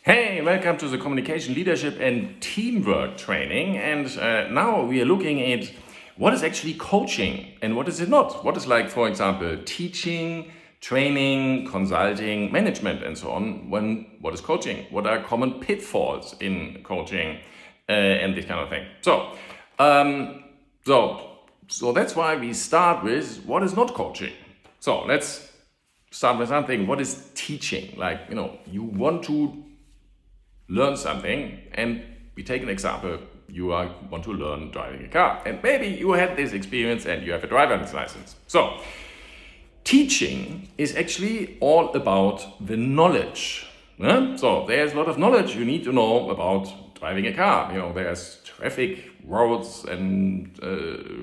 Hey, welcome to the Communication, Leadership and Teamwork training. And now we are looking at what is actually coaching and what is it not. What is like, for example, teaching, training, consulting, management, and so on. What is coaching? What are common pitfalls in coaching and this kind of thing. So that's why we start with what is not coaching. So let's start with something. What is teaching? Like, you want to learn something, and we take an example. You want to learn driving a car, and maybe you had this experience and you have a driver's license. So teaching is actually all about the knowledge. So there's a lot of knowledge you need to know about driving a car. There's traffic, roads, and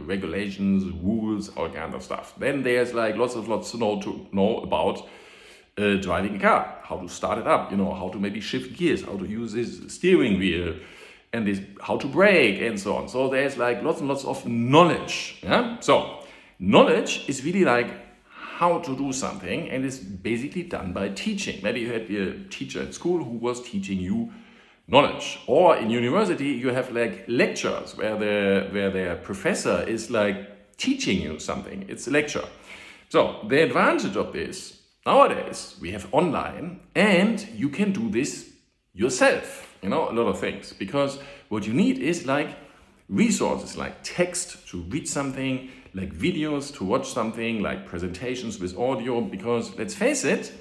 regulations, rules, all kinds of stuff. Then there's like lots to know about driving a car, how to start it up, how to maybe shift gears, how to use this steering wheel, and how to brake, and so on. So there's like lots of knowledge. Yeah. So knowledge is really like how to do something, and it's basically done by teaching. Maybe you had a teacher at school who was teaching you knowledge, or in university you have like lectures where their professor is like teaching you something. It's a lecture. So the advantage of this, nowadays we have online, and you can do this yourself, a lot of things, because what you need is like resources, like text to read something, like videos to watch something, like presentations with audio, because let's face it,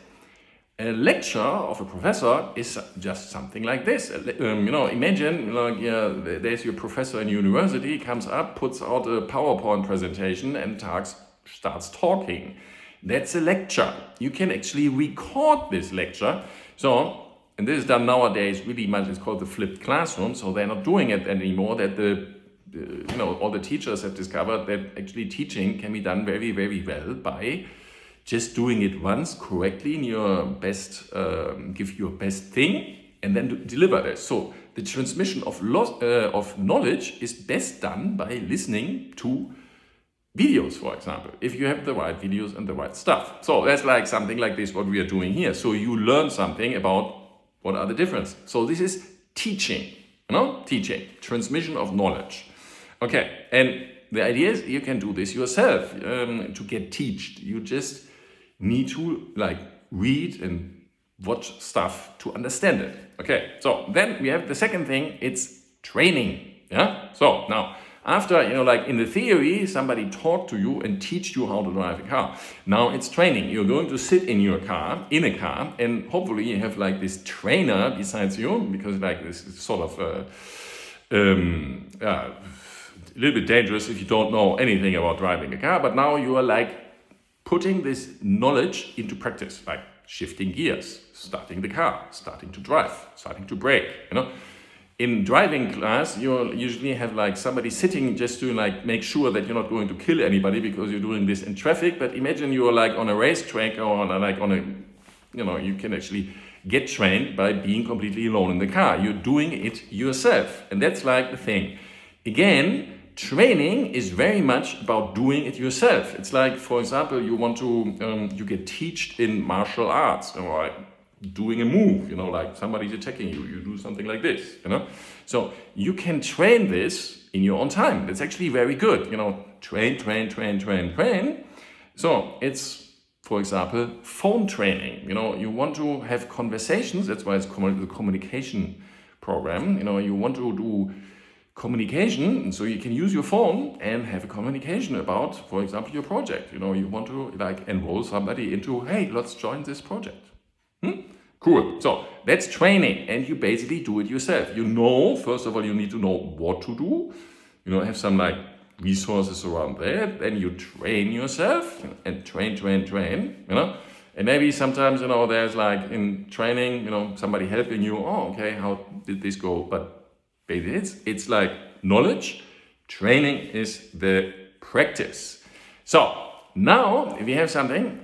a lecture of a professor is just something like this. Imagine there's your professor in university, comes up, puts out a PowerPoint presentation and starts talking. That's a lecture. You can actually record this lecture. So, and this is done nowadays really much. It's called the flipped classroom. So they're not doing it anymore. That all the teachers have discovered that actually teaching can be done very, very well by just doing it once correctly in your best, give your best thing, and then deliver this. So the transmission of knowledge is best done by listening to videos, for example, if you have the right videos and the right stuff. So that's like something like this, what we are doing here. So you learn something about what are the differences. So this is teaching, teaching, transmission of knowledge. Okay, and the idea is you can do this yourself. To get taught, you just need to like read and watch stuff to understand it. Okay, so then we have the second thing, it's training. Yeah, so now, after, like in the theory, somebody talked to you and teach you how to drive a car. Now it's training. You're going to sit in a car, and hopefully you have like this trainer besides you, because like this is sort of a little bit dangerous if you don't know anything about driving a car. But now you are like putting this knowledge into practice, like shifting gears, starting the car, starting to drive, starting to brake, In driving class, you usually have like somebody sitting just to like make sure that you're not going to kill anybody because you're doing this in traffic. But imagine you're like on a racetrack or you can actually get trained by being completely alone in the car. You're doing it yourself. And that's like the thing. Again, training is very much about doing it yourself. It's like, for example, you want to, you get taught in martial arts, or doing a move, like somebody's attacking you, you do something like this, So you can train this in your own time. That's actually very good, train. So it's, for example, phone training. You want to have conversations. That's why it's the communication program. You want to do communication, so you can use your phone and have a communication about, for example, your project. You want to like enroll somebody into, hey, let's join this project. Cool. So that's training, and you basically do it yourself. First of all, you need to know what to do. Have some like resources around that. Then you train yourself and train. And maybe sometimes, there's like in training, somebody helping you. Oh, okay, how did this go? But it's like knowledge. Training is the practice. So now we have something,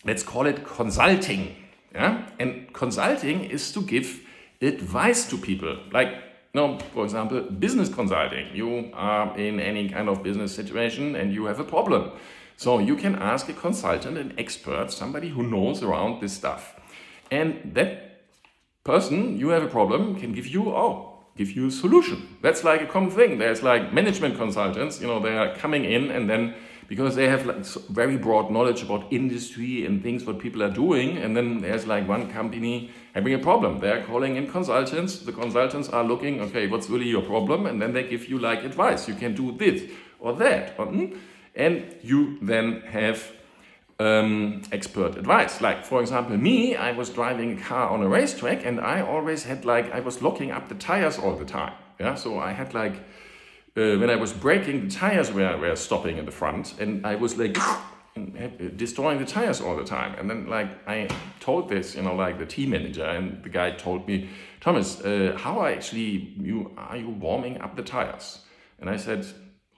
let's call it consulting. Yeah? And consulting is to give advice to people. Like, for example, business consulting. You are in any kind of business situation and you have a problem. So you can ask a consultant, an expert, somebody who knows around this stuff. And that person, you have a problem, can give you a solution. That's like a common thing. There's like management consultants, they are coming in, and then because they have like very broad knowledge about industry and things what people are doing, and then there's like one company having a problem. They're calling in consultants. The consultants are looking, okay, what's really your problem? And then they give you like advice. You can do this or that. And you then have expert advice. Like, for example, me, I was driving a car on a racetrack, and I always had I was locking up the tires all the time. Yeah, so I had when I was braking, the tires were stopping in the front, and I was destroying the tires all the time. And then I told this, the team manager, and the guy told me, Thomas, how are you warming up the tires? And I said,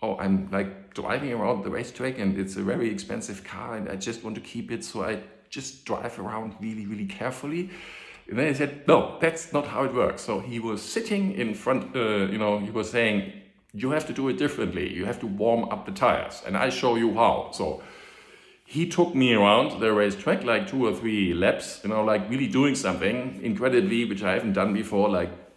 oh, I'm driving around the racetrack, and it's a very expensive car, and I just want to keep it, so I just drive around really, really carefully. And then he said, no, that's not how it works. So he was sitting in front, he was saying, you have to do it differently. You have to warm up the tires, and I show you how. So he took me around the racetrack, 2 or 3 laps, really doing something incredibly, which I haven't done before,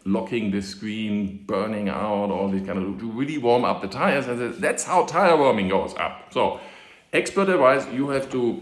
locking the screen, burning out, all this kind of, to really warm up the tires. And that's how tire warming goes up. So expert advice, you have to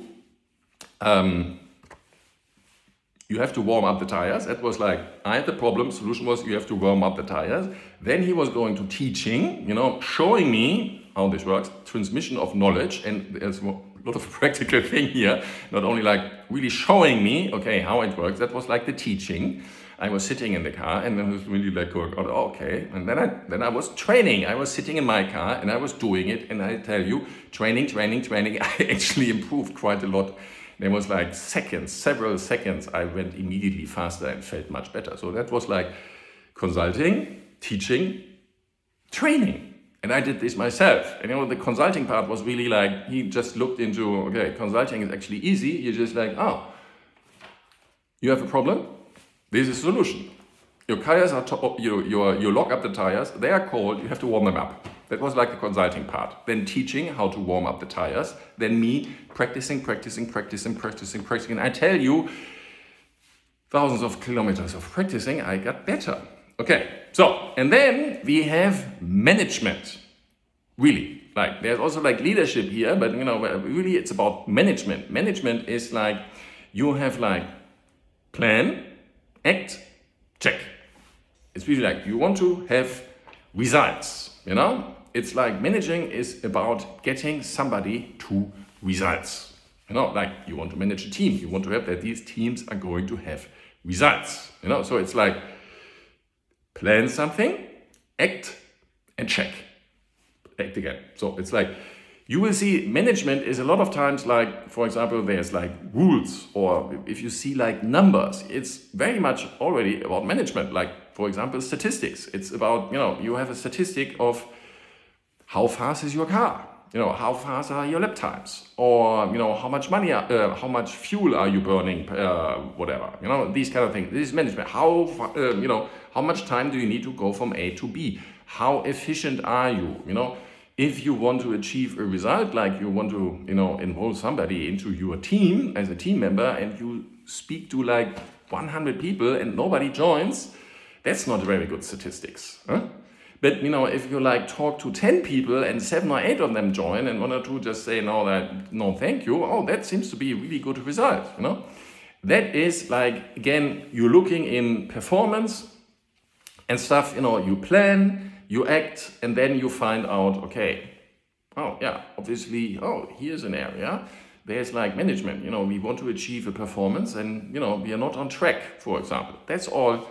warm up the tires. That was I had the problem. Solution was you have to warm up the tires. Then he was going to teaching, showing me how this works, transmission of knowledge. And there's a lot of practical thing here, not only really showing me, okay, how it works. That was the teaching. I was sitting in the car, and then I was really going, oh, okay. And then I was training. I was sitting in my car, and I was doing it. And I tell you, training. I actually improved quite a lot. There was several seconds, I went immediately faster and felt much better. So that was consulting, teaching, training. And I did this myself. And the consulting part was really he just looked into, okay, consulting is actually easy. You're just you have a problem? This is a solution. Your tires are, you lock up the tires, they are cold, you have to warm them up. That was the consulting part. Then teaching how to warm up the tires. Then me practicing. And I tell you, thousands of kilometers of practicing, I got better. Okay, so, and then we have management. Really, there's also leadership here, but really it's about management. Management is you have plan, act, check. It's really you want to have results, It's managing is about getting somebody to results. You want to manage a team. You want to have that these teams are going to have results. So it's plan something, act, and check. Act again. So it's you will see management is a lot of times for example, there's rules, or if you see numbers, it's very much already about management. For example, statistics. It's about, you have a statistic of how fast is your car, how fast are your lap times, or, how much money, how much fuel are you burning, whatever, these kind of things. This is management. How much time do you need to go from A to B? How efficient are you, If you want to achieve a result, you want to, enroll somebody into your team as a team member, and you speak to 100 people and nobody joins, that's not very good statistics. Huh? But, if you talk to 10 people and 7 or 8 of them join, and 1 or 2 just say, no, thank you, that seems to be a really good result, That is again, you're looking in performance and stuff, you plan, you act, and then you find out, okay, obviously, here's an area. There's management, we want to achieve a performance, and, we are not on track, for example. That's all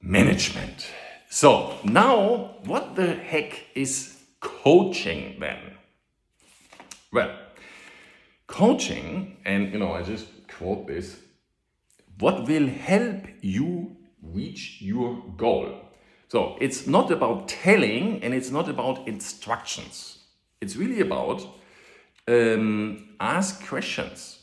management. So now, what the heck is coaching then? Well, coaching, and, I just quote this, what will help you reach your goal? So it's not about telling, and it's not about instructions. It's really about ask questions.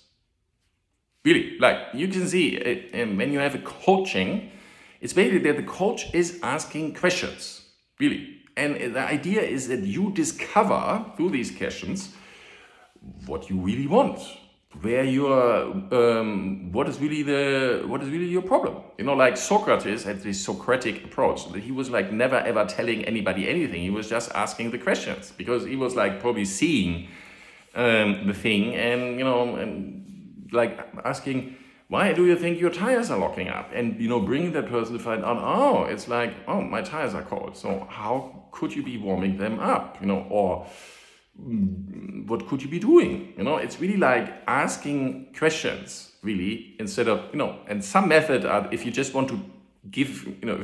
Really, you can see when you have a coaching, it's basically that the coach is asking questions. Really. And the idea is that you discover through these questions what you really want. where you are, what is really your problem? You know, like Socrates had this Socratic approach that he was like never ever telling anybody anything. He was just asking the questions because he was like probably seeing the thing, and you know, and like asking, why do you think your tires are locking up? And you know, bringing that person to find out, oh, it's like, oh, my tires are cold. So how could you be warming them up? You know, or what could you be doing? You know, it's really like asking questions, really, instead of, you know, and some method are, if you just want to give, you know,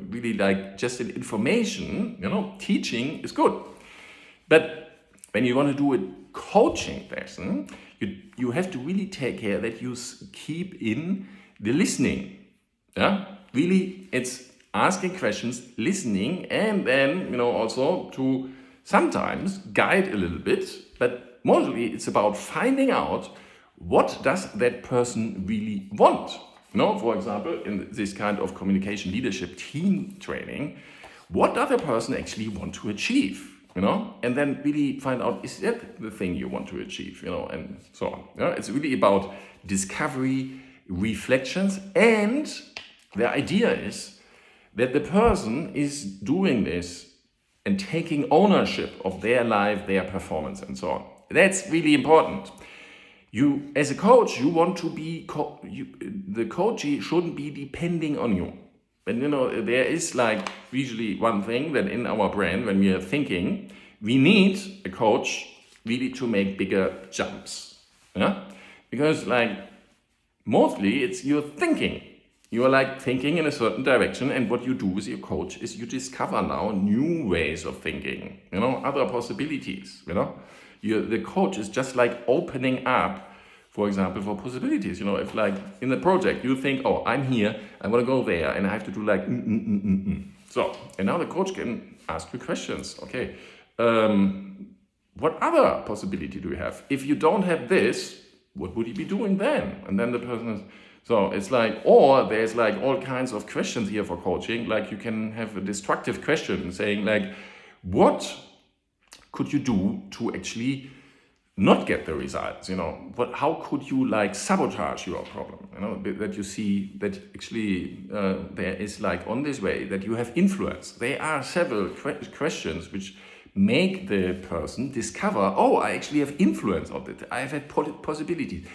really like just an information, you know, teaching is good. But when you want to do a coaching lesson, you have to really take care that you keep in the listening. Yeah, really, it's asking questions, listening, and then, you know, also to sometimes guide a little bit, but mostly it's about finding out what does that person really want. You know, for example, in this kind of communication leadership team training, what does the person actually want to achieve? You know, and then really find out, is that the thing you want to achieve? You know, and so on. You know, it's really about discovery, reflections, and the idea is that the person is doing this and taking ownership of their life, their performance, and so on. That's really important. You, as a coach, you want to be, the coachee shouldn't be depending on you. And you know, there is like usually one thing that in our brain, when we are thinking, we need a coach really to make bigger jumps. Yeah? Because like mostly it's your thinking. You are like thinking in a certain direction, and what you do with your coach is you discover now new ways of thinking, you know, other possibilities, you know. The coach is just like opening up, for example, for possibilities. You know, if like in the project you think, oh, I'm here, I want to go there, and I have to do like, So, and now the coach can ask you questions. Okay, what other possibility do you have? If you don't have this, what would you be doing then? And then the person is, so it's like, or there's like all kinds of questions here for coaching. Like you can have a destructive question saying like, what could you do to actually not get the results? You know, how could you like sabotage your problem? You know, that you see that actually there is like on this way that you have influence. There are several questions which make the person discover, oh, I actually have influence of it. I have had possibilities.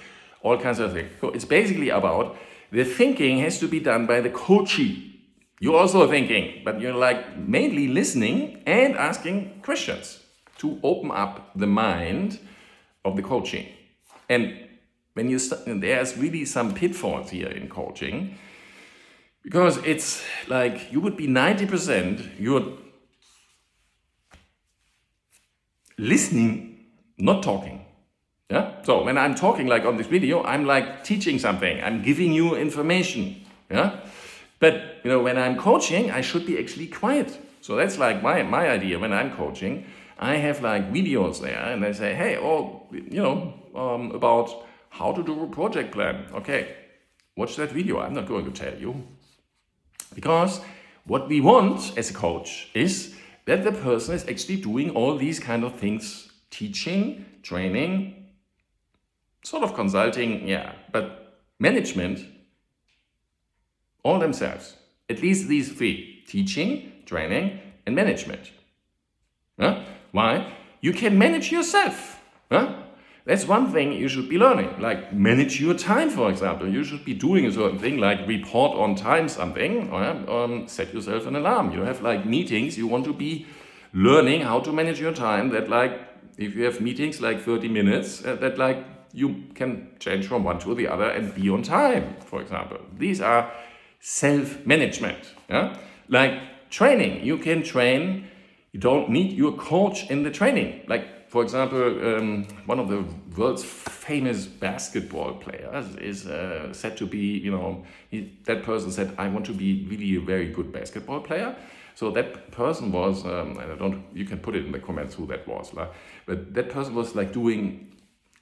All kinds of things. So it's basically about the thinking has to be done by the coachee. You're also thinking, but you're like mainly listening and asking questions to open up the mind of the coaching. And when you there's really some pitfalls here in coaching, because it's like you would be 90% you're listening, not talking. Yeah. So when I'm talking like on this video, I'm like teaching something. I'm giving you information. Yeah. But you know, when I'm coaching, I should be actually quiet. So that's like my idea. When I'm coaching, I have like videos there, and I say, hey, oh, you know, about how to do a project plan. Okay, watch that video. I'm not going to tell you, because what we want as a coach is that the person is actually doing all these kind of things: teaching, training, sort of consulting, yeah, but management, all themselves. At least these three: teaching, training, and management. Huh? Why? You can manage yourself. Huh? That's one thing you should be learning. Like manage your time, for example. You should be doing a certain thing, like report on time something, or set yourself an alarm. You have like meetings, you want to be learning how to manage your time, that like, if you have meetings like 30 minutes, that like, you can change from one to the other and be on time, for example. These are self-management. Yeah? Like training, you can train, you don't need your coach in the training. Like, for example, one of the world's famous basketball players is said to be, you know, that person said, I want to be really a very good basketball player. So that person was, you can put it in the comments who that was, but that person was like doing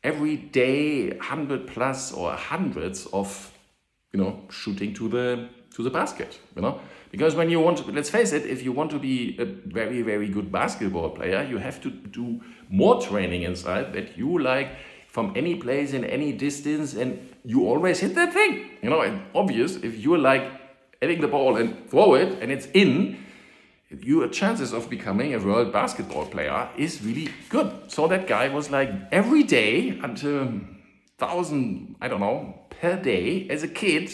every day 100 plus or hundreds of, you know, shooting to the basket, you know, because when you want to, let's face it, if you want to be a very, very good basketball player, you have to do more training inside, that you like from any place in any distance, and you always hit that thing. And obvious, if you're like hitting the ball and throw it and it's in, your chances of becoming a world basketball player is really good. So that guy was like every day until 1,000, I don't know, per day as a kid,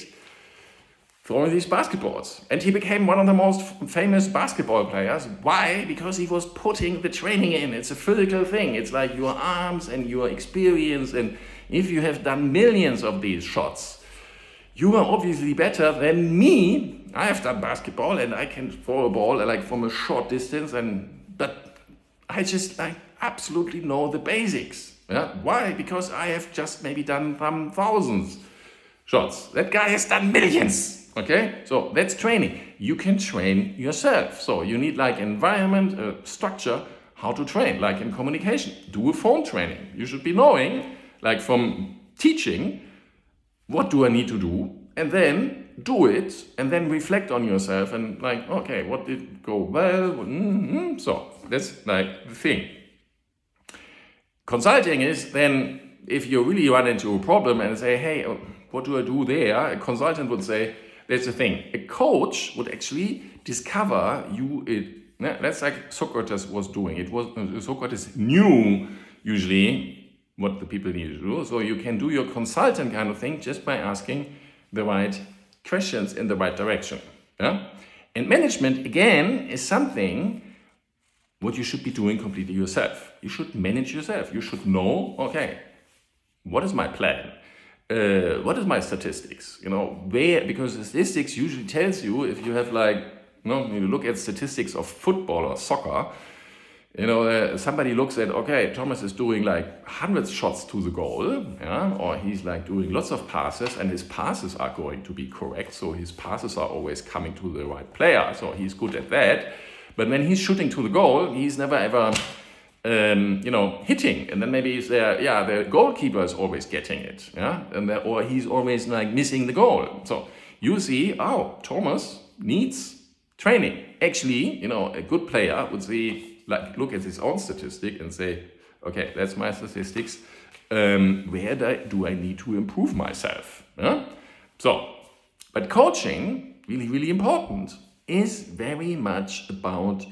throwing these basketballs. And he became one of the most famous basketball players. Why? Because he was putting the training in. It's a physical thing. It's like your arms and your experience. And if you have done millions of these shots, you are obviously better than me. I have done basketball and I can throw a ball like from a short distance, but I just like absolutely know the basics. Yeah? Why? Because I have just maybe done some thousands shots. That guy has done millions. Okay, so that's training. You can train yourself. So you need like environment, structure, how to train, like in communication. Do a phone training. You should be knowing, like from teaching, what do I need to do, and then do it, and then reflect on yourself and like, okay, what did go well? So that's like the thing. Consulting is then, if you really run into a problem and say, hey, what do I do there? A consultant would say, that's the thing. A coach would actually discover you. That's like Socrates was doing. It was Socrates knew usually what the people need to do. So you can do your consultant kind of thing just by asking the right questions in the right direction. Yeah? And management, again, is something what you should be doing completely yourself. You should manage yourself. You should know, okay, what is my plan? What is my statistics? Where, because statistics usually tells you if you have like, you look at statistics of football or soccer, somebody looks at, okay, Thomas is doing like hundreds shots to the goal, yeah, or he's like doing lots of passes and his passes are going to be correct. So his passes are always coming to the right player. So he's good at that. But when he's shooting to the goal, he's never ever hitting, and then maybe he's there. Yeah, the goalkeeper is always getting it, yeah, or he's always like missing the goal. So you see, Thomas needs training. Actually, a good player would say, like, look at his own statistic and say, okay, that's my statistics. Where do I need to improve myself? Yeah? So, but coaching, really, really important, is very much about,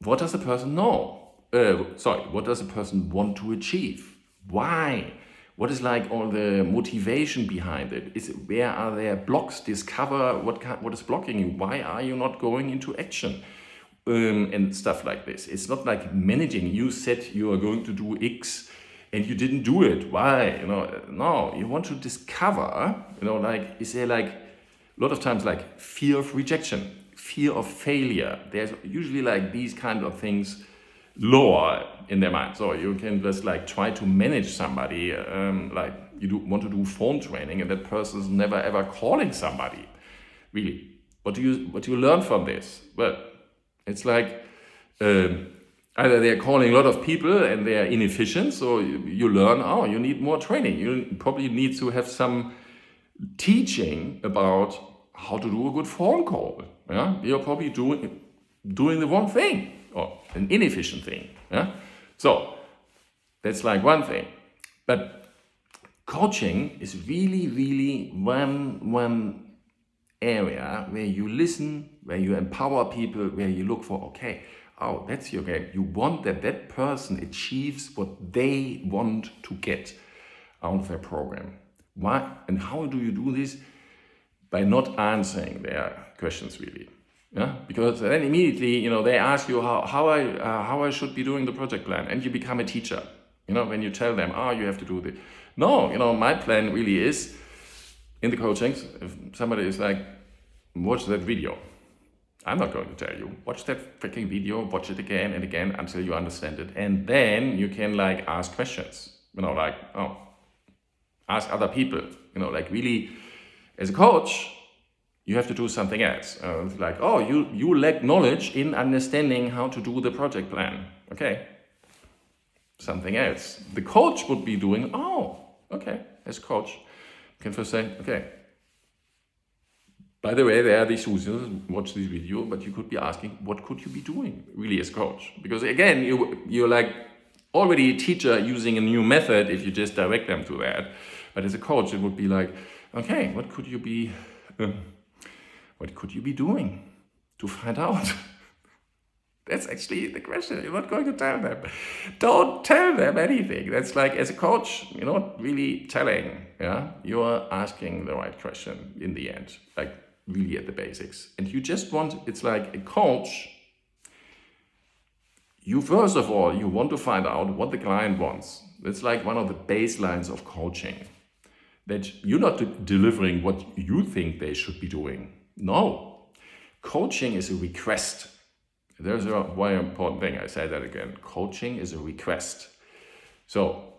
what does a person know? What does a person want to achieve? Why? What is like all the motivation behind it? Where are there blocks? Discover what is blocking you. Why are you not going into action? And stuff like this. It's not like managing. You said you are going to do X and you didn't do it. Why? No, you want to discover, is there like a lot of times like fear of rejection, fear of failure. There's usually like these kind of things lower in their mind. So you can just like try to manage somebody, like you want to do phone training and that person's never ever calling somebody. Really, what do you learn from this? Well, it's like either they're calling a lot of people and they're inefficient, so you learn, you need more training. You probably need to have some teaching about how to do a good phone call. Yeah? You're probably doing the wrong thing or an inefficient thing. Yeah? So that's like one thing. But coaching is really, really one area where you listen, where you empower people, where you look for, okay, that's your game. You want that person achieves what they want to get out of their program. Why and how do you do this? By not answering their questions really. Yeah? Because then immediately, they ask you how I should be doing the project plan, and you become a teacher. When you tell them, you have to do this. No, my plan really is, in the coachings, if somebody is like, watch that video. I'm not going to tell you. Watch that freaking video, watch it again and again until you understand it. And then you can like ask questions, ask other people, like really, as a coach, you have to do something else. Like, you lack knowledge in understanding how to do the project plan. Okay. Something else. The coach would be doing, okay, as a coach, you can first say, okay, by the way, there are these users, watch this video, but you could be asking, what could you be doing really as coach? Because again, you're like already a teacher using a new method if you just direct them to that. But as a coach, it would be like, okay, what could you be doing to find out? That's actually the question. You're not going to tell them. Don't tell them anything. That's like, as a coach, you're not really telling. Yeah, you're asking the right question in the end, like really at the basics. And you just want, it's like a coach. You first of all, you want to find out what the client wants. That's like one of the baselines of coaching. That you're not delivering what you think they should be doing. No, coaching is a request. There's a very important thing. I say that again. Coaching is a request. So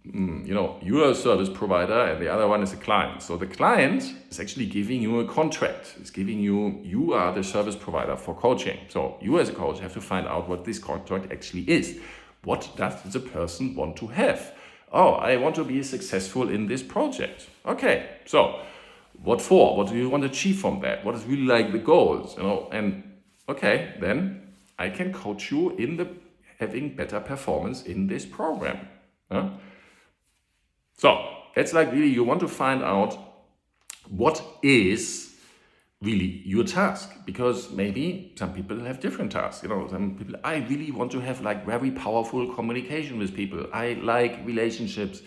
you're a service provider and the other one is a client. So the client is actually giving you a contract. It's giving you are the service provider for coaching. So you as a coach have to find out what this contract actually is. What does the person want to have? Oh, I want to be successful in this project. Okay, so what for? What do you want to achieve from that? What is really like the goals? And okay, then I can coach you in the having better performance in this program. So it's like really you want to find out what is really your task, because maybe some people have different tasks. Some people, I really want to have like very powerful communication with people. I like relationships,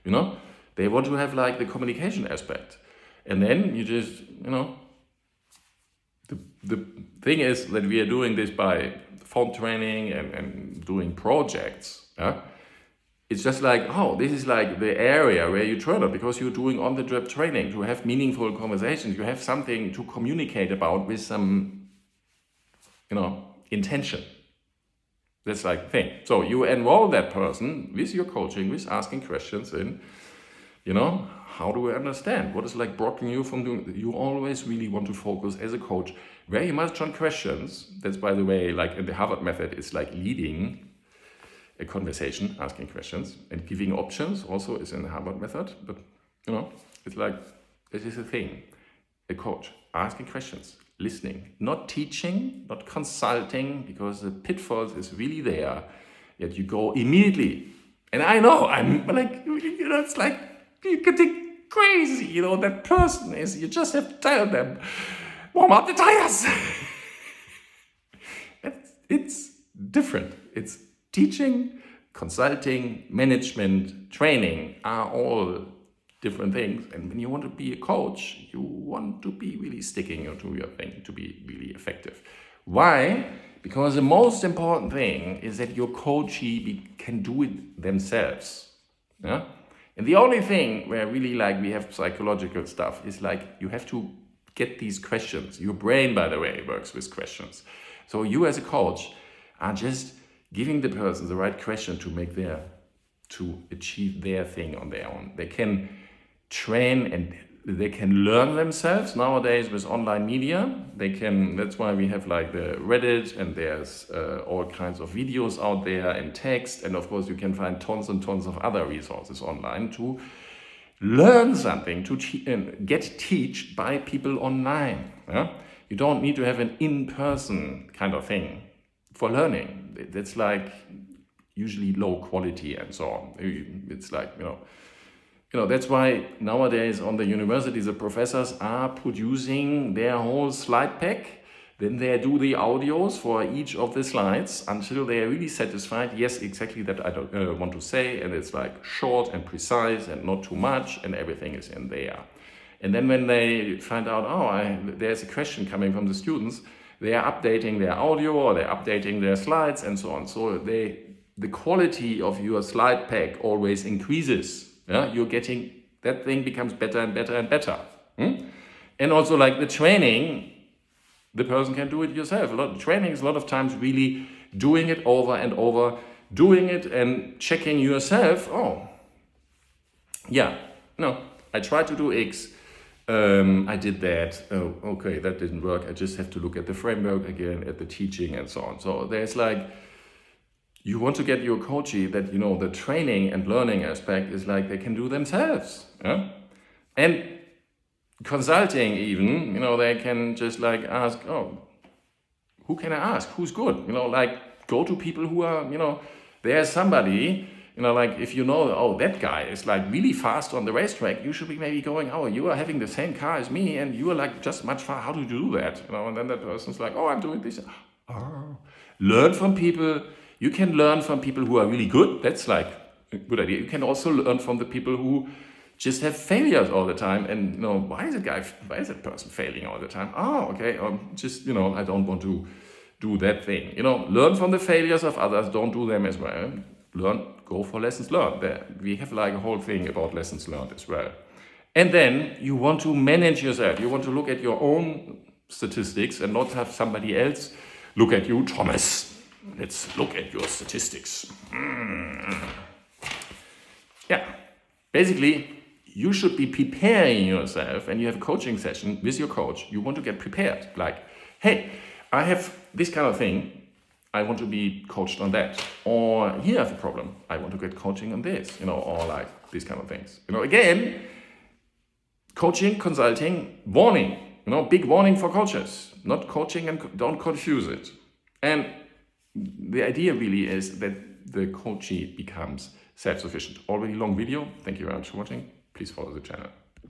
they want to have like the communication aspect. And then you just, the thing is that we are doing this by phone training and doing projects. It's just like, this is like the area where you turn up because you're doing on-the-job training to have meaningful conversations. You have something to communicate about with some, intention. That's like the thing. So you enroll that person with your coaching, with asking questions in, how do I understand? What is like blocking you from doing? You always really want to focus as a coach very much on questions. That's, by the way, like in the Harvard method, it's like leading a conversation, asking questions, and giving options also is in the Harvard method. But, it's like, this is a thing. A coach, asking questions, listening, not teaching, not consulting, because the pitfalls is really there. Yet you go immediately. And I know, I'm like, it's like, you're getting crazy, that person is, you just have to tell them, warm up the tires. It's different. It's teaching, consulting, management, training are all different things. And when you want to be a coach, you want to be really sticking to your thing to be really effective. Why? Because the most important thing is that your coachee can do it themselves. Yeah? And the only thing where really like we have psychological stuff is like you have to get these questions. Your brain, by the way, works with questions. So you as a coach are just giving the person the right question to achieve their thing on their own. They can train and they can learn themselves nowadays with online media. That's why we have like the Reddit, and there's all kinds of videos out there and text. And of course you can find tons and tons of other resources online to learn something, to get taught by people online. Yeah? You don't need to have an in-person kind of thing for learning. That's like usually low quality and so on. It's like, that's why nowadays on the universities, the professors are producing their whole slide pack. Then they do the audios for each of the slides until they are really satisfied. Yes, exactly that I don't want to say. And it's like short and precise and not too much, and everything is in there. And then when they find out, there's a question coming from the students, they are updating their audio or they're updating their slides and so on. So the quality of your slide pack always increases. Yeah? You're getting, that thing becomes better and better and better. And also like the training, the person can do it yourself. Training is a lot of times really doing it over and over, doing it and checking yourself. I tried to do X. I did that. Oh, okay, that didn't work. I just have to look at the framework again, at the teaching and so on. So there's like, you want to get your coachee that, the training and learning aspect is like they can do themselves. Yeah? And consulting even, they can just like ask, who can I ask? Who's good? go to people who are, there's somebody, like if oh, that guy is like really fast on the racetrack, you should be maybe going, oh, you are having the same car as me and you are like just much far. How do you do that? And then that person's like, oh, I'm doing this. Oh. Learn from people. You can learn from people who are really good. That's like a good idea. You can also learn from the people who just have failures all the time. And why is that person failing all the time? Oh, okay. Just, I don't want to do that thing. Learn from the failures of others. Don't do them as well. Go for lessons learned. We have like a whole thing about lessons learned as well. And then you want to manage yourself. You want to look at your own statistics and not have somebody else look at you. Thomas, let's look at your statistics. Yeah, basically, you should be preparing yourself, and you have a coaching session with your coach. You want to get prepared. Like, hey, I have this kind of thing. I want to be coached on that. Or here I have a problem. I want to get coaching on this, or like these kind of things. Again, coaching, consulting, warning, big warning for coaches. Not coaching, and don't confuse it. And the idea really is that the coachee becomes self-sufficient. Already long video. Thank you very much for watching. Please follow the channel.